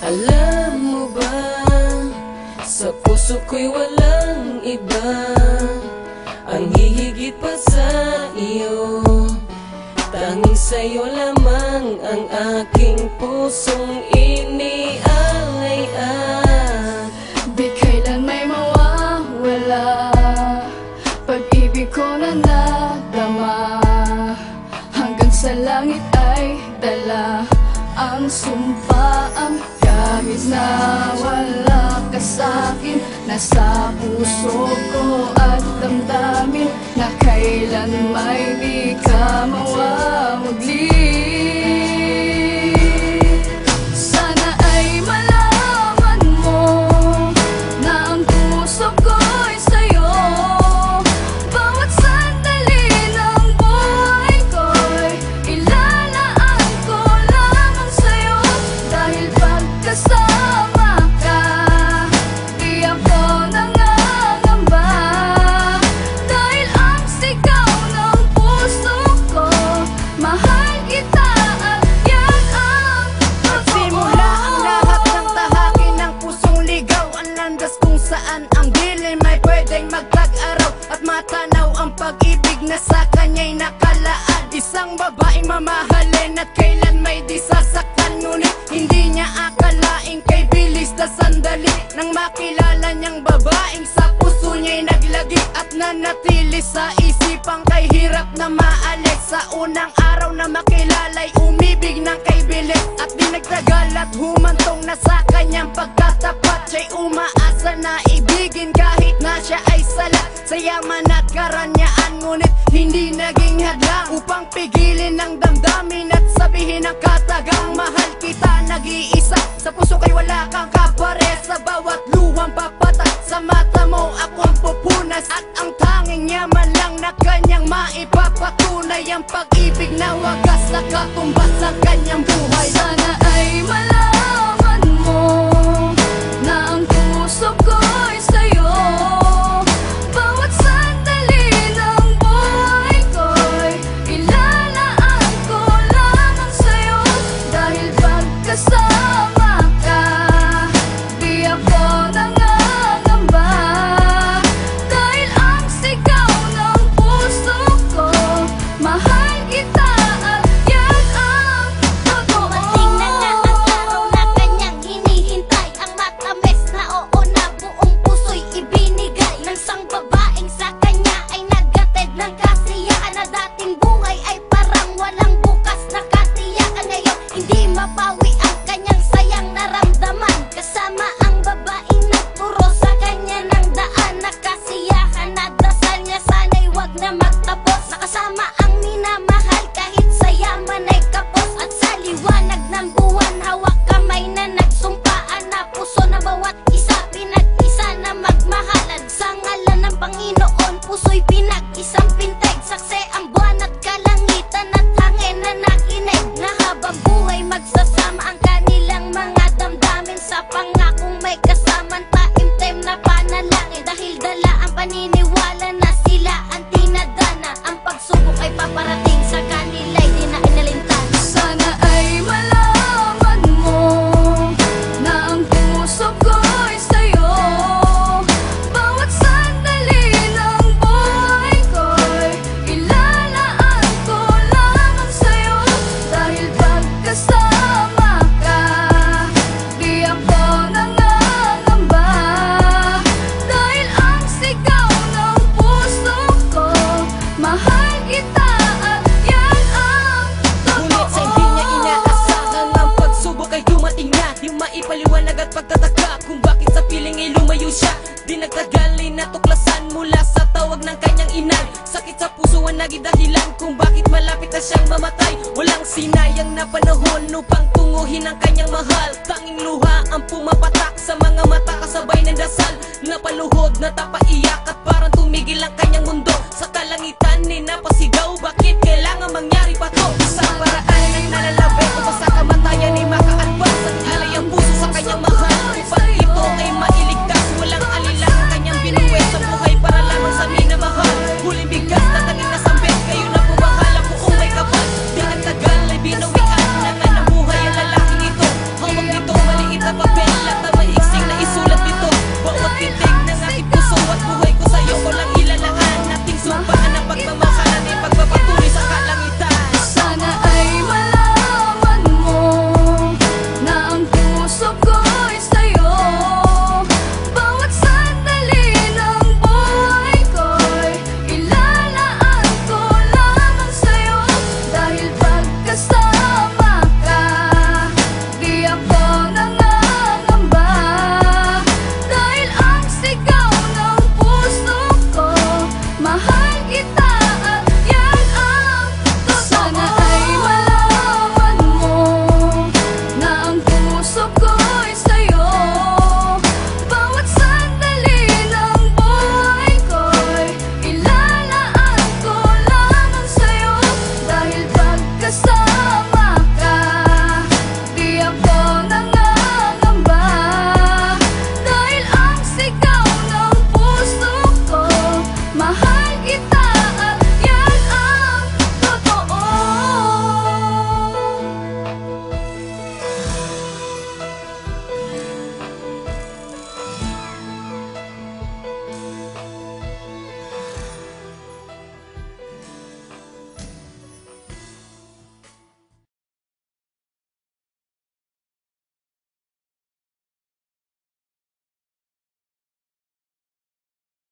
Alam mo ba, sa puso ko'y walang iba ang hihigit pa sa iyo. Tanging sa'yo lamang ang aking pusong iniaalay-an. Di kailan may mawawala, pag-ibig ko na nadama. Hanggang sa langit ay dala ang sumpaan. Kahit na wala ka sa'kin, nasa puso ko at damdamin na kailan may di ka mawawagli. Sana ay malaman mo na ang puso ko'y sa'yo. Bawat sandali ng buhay ko'y ilalaan ko lamang sa'yo. Dahil pagkasama ka, di ako nangangamba. Dahil ang sigaw ng puso ko, mahal kita at yan ang Nagsimula ang lahat ng tahakin ng pusong ligaw. Ang landas kung saan ang dilim ay pwedeng magtag-araw at matanaw ang pag-ibig na sa kanya'y nakalaan. Isang babaeng mamahalin at kailan may di sasaktan, ngunit hindi niya akalaing kay bilis na sandali nang makilala niyang babaeng sa puso niya'y naglagi at nanatili sa isipang kay hirap na maalis. Sa unang araw na makilala'y umibig ng kay bilis at di nagtagal at humantong na sa kanyang pagkatapat. Siya'y umaasa na ibigin kahit na siya ay sala sa yaman at karanyaan, ngunit hindi naging hadlang upang pigilin ang damdamin at sabihin ang katagang mahal kita nag-iisa. Sa puso kay wala kang kapare, sa bawat luhang papatak sa mata mo akong pupunas at ang tanging yaman lang na kanyang maipapatunay ang pag-ibig na wagas na katumbas sa kanyang buhay. Sana ay malaman mo na ang puso ko'y sa'yo. Bawat sandali ng buhay ko'y ilalaan ko lamang sa'yo. Dahil pagkasama ka, di ako nangangamba. Dahil ang sigaw ng puso ko, mahal kita at yan ang totoo. Dumating na nga ang araw na kanyang hinihintay. Ang matamis na oo na buong puso'y ibinigay ng isang babaeng sa kanya ay naghatid ng kasiyahan na dating buhay ay parang walang bukas na katiyakan. Ngayon hindi mapawi ang kanyang sayang naramdaman kasama ang babaeng nagturo sa kanya ng daan na kasiyahan na dasal niya sana'y wag na magtapos. Nakasama ang minamahal kahit sa yaman ay kapos at sa liwanag ng buwan hawak kamay na nagsumpaan na puso na bawat isa pinag-isa na magmahalan. Sa ngalan ng Panginoon puso'y pinag-isang pinteg. Saksi ang buwan at kalangitan at hangin na nakinig na habang buhay magsasama ang kanilang mga damdamin sa pangakong may kasamang taimtim na panalangin. Dahil dala ang paniniwala na sila ang tinadana, ang pagsubok ay paparating sa kanila'y di na inalintana. Sana ay malaman mo na ang puso ko'y sa'yo. Bawat sandali ng buhay ko'y ilalaan ko lamang sa'yo. Dahil pagkasama ka, di ako nangangamba. Dahil ang sigaw ng puso ko, mahal kita at yan ang Ngunit sa hindi niya totoo. inaasahan ang pagsubok ay dumating na. Di maipaliwanag at pagtataka kung bakit sa piling ay lumayo siya. Di nagtagal ay natuklasan mula sa tawag ng kanyang inan. Sakit sa puso ang naging dahilan kung bakit malapit na siyang mamatay. Walang sinayang na panahon upang tunguhin ang kanyang mahal. Tanging luha ang pumapatak sa mga mata kasabay ng dasal. Napaluhod na tapaiyak at parang tumigil ang kanyang mundo.